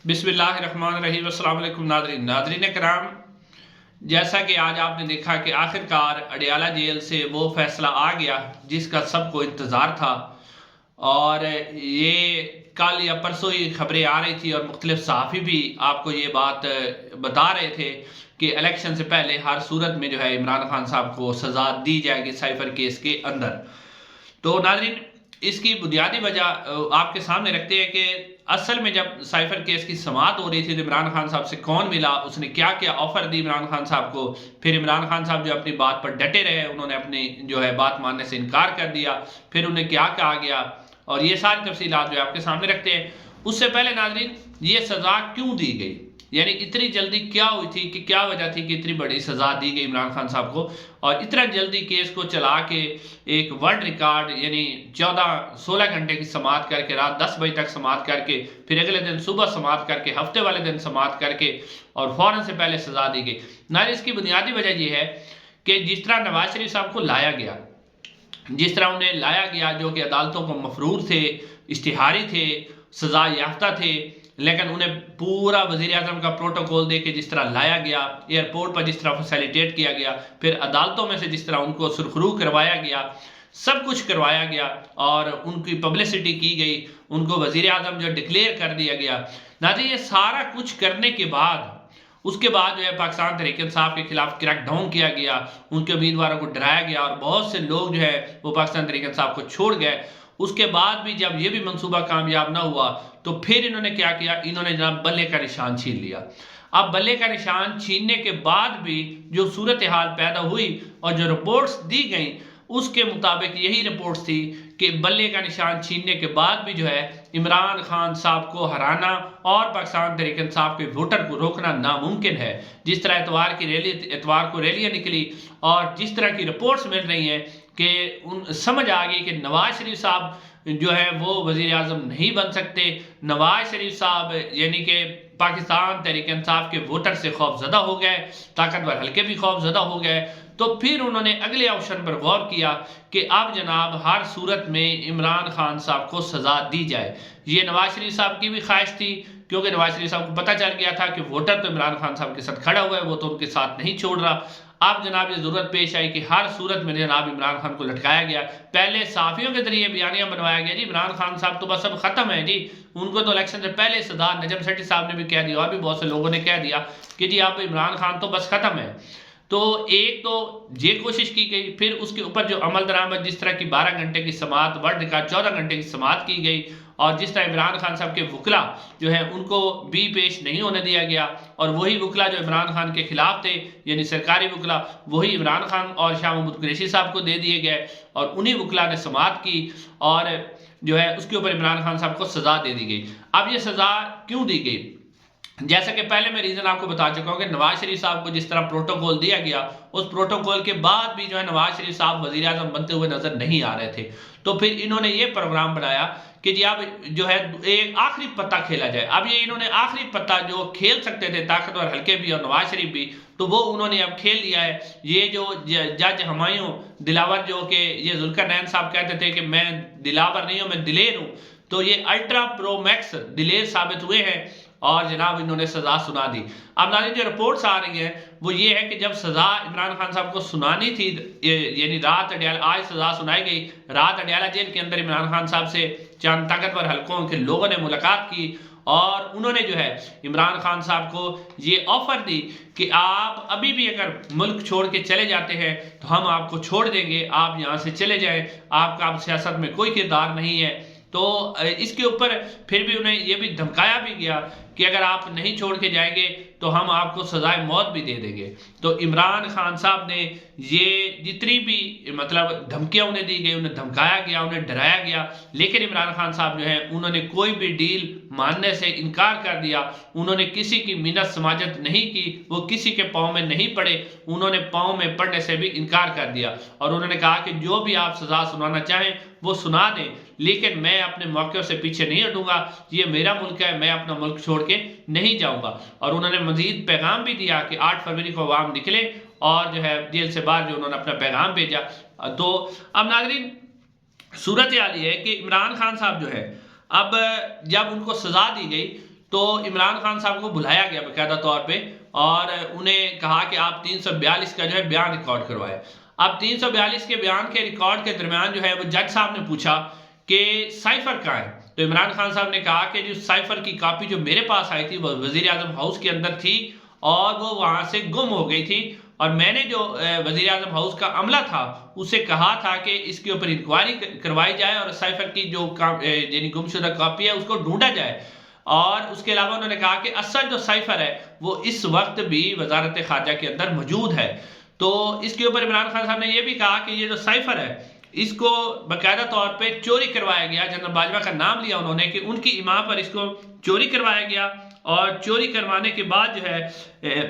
बिस्मिल्लाहिर्रहमानिर्रहीम। अस्सलाम वालेकुम नादरीन करام, जैसा कि आज आपने देखा कि आखिरकार अडियाला जेल से वो फैसला आ गया जिसका सबको इंतज़ार था। और ये कल या परसों ही खबरें आ रही थी और मुख्तलिफ सहाफ़ी भी आपको ये बात बता रहे थे कि इलेक्शन से पहले हर सूरत में जो है इमरान खान साहब को सज़ा दी जाएगी साइफर केस के अंदर। तो नाज़रीन, इसकी बुनियादी वजह आपके सामने रखते हैं कि असल में जब साइफर केस की समाअत हो रही थी तो इमरान खान साहब से कौन मिला, उसने क्या क्या ऑफर दी इमरान खान साहब को। फिर इमरान खान साहब जो अपनी बात पर डटे रहे, उन्होंने अपनी जो है बात मानने से इनकार कर दिया। फिर उन्हें क्या कहा गया और ये सारी तफसीलात जो आपके सामने रखते हैं। उससे पहले नाज़रीन, ये सज़ा क्यों दी गई, यानी इतनी जल्दी क्या हुई थी, कि क्या वजह थी कि इतनी बड़ी सज़ा दी गई इमरान खान साहब को। और इतना जल्दी केस को चला के एक वर्ल्ड रिकॉर्ड यानी 14-16 घंटे की समाअत करके, रात 10 बजे तक समाअत करके, फिर अगले दिन सुबह समाअत करके, हफ्ते वाले दिन समाअत करके और फ़ौरन से पहले सज़ा दी गई ना। इसकी बुनियादी वजह यह है कि जिस तरह नवाज शरीफ साहब को लाया गया, जिस तरह उन्हें लाया गया, जो कि अदालतों को मफरूर थे, इश्तिहारी थे, सज़ा याफ्ता थे, लेकिन उन्हें पूरा वज़ीर आज़म का प्रोटोकॉल दे के जिस तरह लाया गया, एयरपोर्ट पर जिस तरह फैसिलिटेट किया गया, फिर अदालतों में से जिस तरह उनको सुरखरू करवाया गया, सब कुछ करवाया गया और उनकी पब्लिसिटी की गई, उनको वज़ीर आज़म जो डिक्लेयर कर दिया गया ना जी। ये सारा कुछ करने के बाद उसके बाद जो है पाकिस्तान तहरीक इंसाफ के खिलाफ क्रैकडाउन किया गया, उनके उम्मीदवारों को डराया गया और बहुत से लोग जो है वो पाकिस्तान तहरीक इंसाफ को छोड़ गए। उसके बाद भी जब ये भी मंसूबा कामयाब ना हुआ तो फिर इन्होंने क्या किया, इन्होंने जनाब बल्ले का निशान छीन लिया। अब बल्ले का निशान छीनने के बाद भी जो सूरत हाल पैदा हुई और जो रिपोर्ट्स दी गई उसके मुताबिक यही रिपोर्ट्स थी कि बल्ले का निशान छीनने के बाद भी जो है इमरान खान साहब को हराना और पाकिस्तान तहरीक इंसाफ के वोटर को रोकना नामुमकिन है। जिस तरह एतवार को रैलियां निकली और जिस तरह की रिपोर्ट्स मिल रही हैं कि समझ आ गई कि नवाज शरीफ साहब जो है वो वज़ीर आज़म नहीं बन सकते। नवाज शरीफ साहब यानी कि पाकिस्तान तहरीक इंसाफ के वोटर से खौफजदा हो गए, ताकतवर हल्के भी खौफजदा हो गए। तो फिर उन्होंने अगले ऑप्शन पर गौर किया कि अब जनाब हर सूरत में इमरान खान साहब को सज़ा दी जाए। ये नवाज शरीफ साहब की भी ख्वाहिश थी, क्योंकि नवाज शरीफ साहब को पता चल गया था कि वोटर तो इमरान खान साहब के साथ खड़ा हुआ है, वो तो उनके साथ नहीं छोड़ रहा। अब जनाब ये ज़रूरत पेश आई कि हर सूरत में जनाब इमरान खान को लटकाया गया। पहले साफ़ियों के जरिए बयानियां बनवाया गया, जी इमरान खान साहब तो बस अब ख़त्म है जी, उनको तो इलेक्शन से पहले सज़ा, नजम सेठी साहब ने भी कह दिया और भी बहुत से लोगों ने कह दिया कि जी आप इमरान खान तो बस ख़त्म है। तो एक तो ये कोशिश की गई, फिर उसके ऊपर जो अमल दरामद, जिस तरह की 12 घंटे की समाअत, वर्ल्ड रिकॉर्ड 14 घंटे की समाअत की गई और जिस तरह इमरान खान साहब के वकला जो है उनको भी पेश नहीं होने दिया गया और वही वकला जो इमरान खान के खिलाफ थे यानी सरकारी वकला, वही इमरान खान और शाह महमूद कुरैशी साहब को दे दिए गए और उन्हीं वकला ने समाअत की और जो है उसके ऊपर इमरान खान साहब को सज़ा दे दी गई। अब ये सज़ा क्यों दी गई, जैसा कि पहले मैं रीज़न आपको बता चुका हूं कि नवाज शरीफ साहब को जिस तरह प्रोटोकॉल दिया गया, उस प्रोटोकॉल के बाद भी जो है नवाज शरीफ साहब वज़ीर आज़म बनते हुए नजर नहीं आ रहे थे। तो फिर इन्होंने ये प्रोग्राम बनाया कि जी अब जो है एक आखिरी पत्ता खेला जाए। अब ये इन्होंने आखिरी पत्ता जो खेल सकते थे ताकतवर हल्के भी और नवाज शरीफ भी, तो वो उन्होंने अब खेल लिया है। ये जो जज हुमायूं दिलावर, जो कि ये जुल्करनैन साहब कहते थे कि मैं दिलावर नहीं हूं, मैं दिलेर हूं, तो ये अल्ट्रा प्रो मैक्स दिलेर साबित हुए हैं और जनाब इन्होंने सज़ा सुना दी। अब नाज़रीन जो रिपोर्ट्स आ रही हैं वो ये है कि जब सज़ा इमरान खान साहब को सुनानी थी, यानी रात अडियाला, आज सज़ा सुनाई गई, रात अडियाला जेल के अंदर इमरान खान साहब से चंद ताकतवर हल्कों के लोगों ने मुलाकात की और उन्होंने जो है इमरान खान साहब को ये ऑफर दी कि आप अभी भी अगर मुल्क छोड़ के चले जाते हैं तो हम आपको छोड़ देंगे, आप यहाँ से चले जाएं, आपका अब सियासत में कोई किरदार नहीं है। तो इसके ऊपर फिर भी उन्हें यह भी धमकाया भी गया कि अगर आप नहीं छोड़ के जाएंगे तो हम आपको सजाए मौत भी दे देंगे। तो इमरान खान साहब ने ये जितनी भी मतलब धमकियां उन्हें दी गई, उन्हें धमकाया गया, उन्हें डराया गया, लेकिन इमरान खान साहब जो है उन्होंने कोई भी डील मानने से इनकार कर दिया। उन्होंने किसी की मिन्नत समाजत नहीं की, वो किसी के पाँव में नहीं पड़े, उन्होंने पाँव में पड़ने से भी इनकार कर दिया और उन्होंने कहा कि जो भी आप सजा सुनाना चाहें वो सुना दें, लेकिन मैं अपने मौक़े से पीछे नहीं हटूंगा, ये मेरा मुल्क है, मैं अपना मुल्क छोड़ के नहीं जाऊंगा। और उन्होंने मजीद पैगाम भी दिया कि 8 फरवरी को अवाम निकले और जो है जेल से बाहर जो उन्होंने अपना पैगाम भेजा। तो अब नाज़रीन सूरत हाल ये है कि इमरान खान साहब जो है अब जब उनको सजा दी गई تو عمران خان صاحب کو بلایا گیا باقاعدہ طور پہ اور انہیں کہا کہ آپ 342 کا جو ہے بیان ریکارڈ کروائے. اب 342 کے بیان کے ریکارڈ کے درمیان جو ہے وہ جج صاحب نے پوچھا کہ سائفر کہاں ہے. تو عمران خان صاحب نے کہا کہ جو سائفر کی کاپی جو میرے پاس آئی تھی وہ وزیر اعظم ہاؤس کے اندر تھی اور وہ وہاں سے گم ہو گئی تھی، اور میں نے جو وزیر اعظم ہاؤس کا عملہ تھا اسے کہا تھا کہ اس کے اوپر انکوائری کروائی جائے اور سائفر کی جو یعنی گم شدہ کاپی ہے اس کو ڈھونڈا جائے. اور اس کے علاوہ انہوں نے کہا کہ اصل جو سائفر ہے وہ اس وقت بھی وزارت خارجہ کے اندر موجود ہے. تو اس کے اوپر عمران خان صاحب نے یہ بھی کہا کہ یہ جو سائفر ہے اس کو باقاعدہ طور پہ چوری کروایا گیا. جنرل باجوہ کا نام لیا انہوں نے کہ ان کی اماں پر اس کو چوری کروایا گیا، اور چوری کروانے کے بعد جو ہے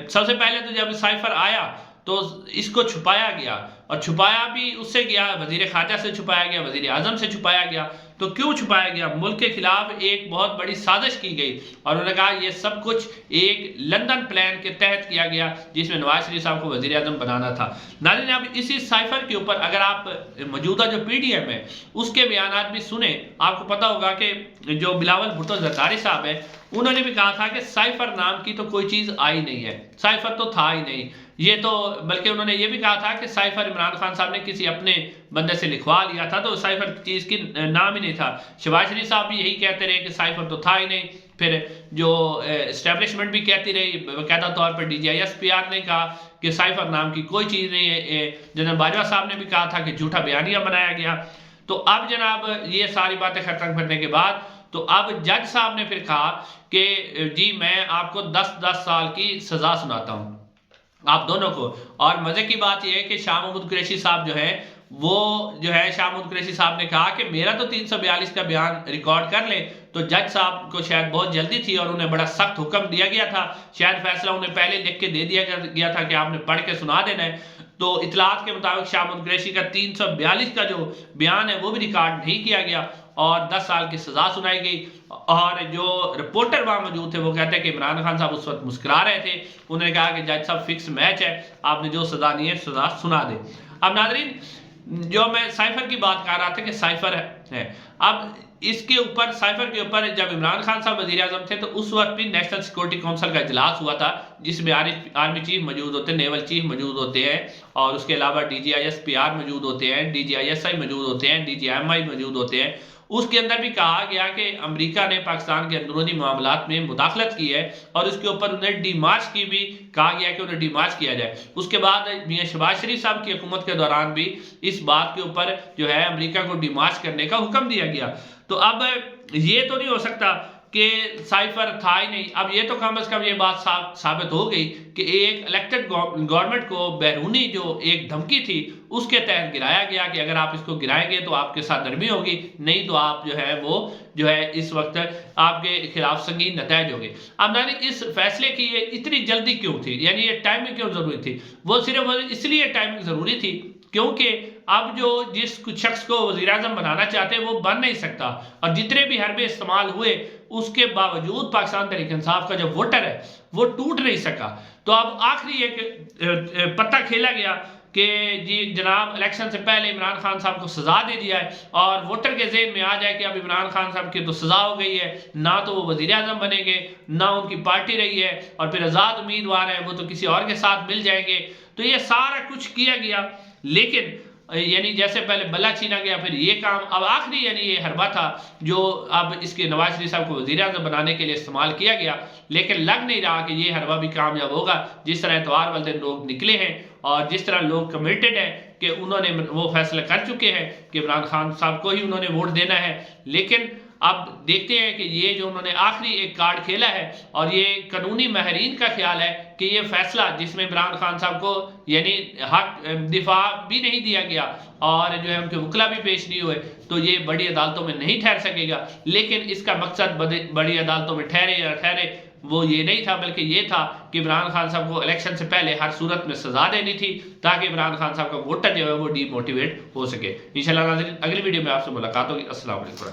سب سے پہلے تو جب سائفر آیا تو اس کو چھپایا گیا، اور چھپایا بھی اس سے گیا، وزیر خارجہ سے چھپایا گیا، وزیر اعظم سے چھپایا گیا. تو کیوں چھپایا گیا؟ ملک کے خلاف ایک بہت بڑی سازش کی گئی، اور انہوں نے کہا یہ سب کچھ ایک لندن پلان کے تحت کیا گیا جس میں نواز شریف صاحب کو وزیر اعظم بنانا تھا. ناظرین اب اسی سائفر کے اوپر اگر آپ موجودہ جو پی ڈی ایم ہے اس کے بیانات بھی سنیں، آپ کو پتا ہوگا کہ جو بلاول بھٹو زرداری صاحب ہے انہوں نے بھی کہا تھا کہ سائفر نام کی تو کوئی چیز آئی نہیں ہے، سائفر تو تھا ہی نہیں. یہ تو بلکہ انہوں نے یہ بھی کہا تھا کہ سائفر عمران خان صاحب نے کسی اپنے بندے سے لکھوا لیا تھا، تو سائفر چیز کی نام ہی نہیں تھا. شہباز شریف صاحب بھی یہی کہتے رہے کہ سائفر تو تھا ہی نہیں. پھر جو اسٹیبلشمنٹ بھی کہتی رہی، باقاعدہ طور پر DGIS-PR نے کہا کہ سائفر نام کی کوئی چیز نہیں ہے. جنرل باجوہ صاحب نے بھی کہا تھا کہ جھوٹا بیانیہ بنایا گیا. تو اب جناب یہ ساری باتیں ختم کرنے کے بعد تو اب جج صاحب نے پھر کہا کہ جی میں آپ کو 10 سال کی سزا سناتا ہوں آپ دونوں کو. اور مزے کی بات یہ ہے کہ شاہ محمود قریشی صاحب جو ہے وہ شاہ محمود قریشی صاحب نے کہا کہ میرا تو 342 کا بیان ریکارڈ کر لے. تو جج صاحب کو شاید بہت جلدی تھی اور انہیں بڑا سخت حکم دیا گیا تھا، شاید فیصلہ انہیں پہلے لکھ کے دے دیا گیا تھا کہ آپ نے پڑھ کے سنا دینا ہے. تو اطلاعات کے مطابق شاہ محمود قریشی کا 342 کا جو بیان ہے وہ بھی ریکارڈ نہیں کیا گیا اور 10 سال کی سزا سنائی گئی. اور جو رپورٹر وہاں موجود تھے وہ کہتے ہیں کہ عمران خان صاحب اس وقت مسکرا رہے تھے. انہوں نے کہا کہ جج صاحب فکس میچ ہے، آپ نے جو سزا نہیں ہے سزا سنا دے. اب ناظرین جو میں سائفر کی بات کر رہا تھا کہ سائفر ہے، اب اس کے اوپر سائفر کے اوپر جب عمران خان صاحب وزیر اعظم تھے تو اس وقت بھی نیشنل سیکورٹی کونسل کا اجلاس ہوا تھا جس میں آرمی چیف موجود ہوتے ہیں، نیول چیف موجود ہوتے ہیں، اور اس کے علاوہ DGIS-PR موجود ہوتے ہیں، DGISI موجود ہوتے ہیں، DGMI موجود ہوتے ہیں. اس کے اندر بھی کہا گیا کہ امریکہ نے پاکستان کے اندرونی معاملات میں مداخلت کی ہے اور اس کے اوپر انہیں ڈی مارچ کی بھی کہا گیا کہ انہیں ڈی مارچ کیا جائے. اس کے بعد میاں شہباز شریف صاحب کی حکومت کے دوران بھی اس بات کے اوپر جو ہے امریکہ کو ڈی مارچ کرنے کا حکم دیا گیا. تو اب یہ تو نہیں ہو سکتا کہ سائفر تھا ہی نہیں. اب یہ تو کم از کم یہ بات ثابت ہو گئی کہ ایک الیکٹڈ گورنمنٹ کو بیرونی جو ایک دھمکی تھی اس کے تحت گرایا گیا کہ اگر آپ اس کو گرائیں گے تو آپ کے ساتھ نرمی ہوگی، نہیں تو آپ جو ہے اس وقت آپ کے خلاف سنگین نتائج ہوگے. اب ناظرین اس فیصلے کی یہ اتنی جلدی کیوں تھی، یعنی یہ ٹائمنگ کیوں ضروری تھی؟ وہ صرف اس لیے ٹائمنگ ضروری تھی کیونکہ اب جو جس شخص کو وزیر اعظم بنانا چاہتے وہ بن نہیں سکتا، اور جتنے بھی حربے استعمال ہوئے اس کے باوجود پاکستان تحریک انصاف کا جو ووٹر ہے وہ ٹوٹ نہیں سکا. تو اب آخری ایک پتہ کھیلا گیا کہ جی جناب الیکشن سے پہلے عمران خان صاحب کو سزا دے دیا ہے، اور ووٹر کے ذہن میں آ جائے کہ اب عمران خان صاحب کی تو سزا ہو گئی ہے، نہ تو وہ وزیر اعظم بنیں گے نہ ان کی پارٹی رہی ہے، اور پھر آزاد امیدوار ہیں وہ تو کسی اور کے ساتھ مل جائیں گے. تو یہ سارا کچھ کیا گیا، لیکن یعنی جیسے پہلے بلا چھینا گیا پھر یہ کام اب آخری یعنی یہ حربہ تھا جو اب اس کے نواز شریف صاحب کو وزیر اعظم بنانے کے لیے استعمال کیا گیا. لیکن لگ نہیں رہا کہ یہ حربہ بھی کامیاب ہوگا. جس طرح اتوار والے دن لوگ نکلے ہیں اور جس طرح لوگ کمیٹڈ ہیں کہ انہوں نے وہ فیصلہ کر چکے ہیں کہ عمران خان صاحب کو ہی انہوں نے ووٹ دینا ہے. لیکن اب دیکھتے ہیں کہ یہ جو انہوں نے آخری ایک کارڈ کھیلا ہے، اور یہ قانونی ماہرین کا خیال ہے کہ یہ فیصلہ جس میں عمران خان صاحب کو یعنی حق دفاع بھی نہیں دیا گیا اور جو ہے ان کے وکلا بھی پیش نہیں ہوئے، تو یہ بڑی عدالتوں میں نہیں ٹھہر سکے گا. لیکن اس کا مقصد بڑی عدالتوں میں ٹھہرے یا ٹھہرے وہ یہ نہیں تھا، بلکہ یہ تھا کہ عمران خان صاحب کو الیکشن سے پہلے ہر صورت میں سزا دینی تھی تاکہ عمران خان صاحب کا ووٹر جو ہے وہ ڈی موٹیویٹ ہو سکے. انشاءاللہ ناظرین اگلی ویڈیو میں آپ سے ملاقات ہوگی. السلام علیکم.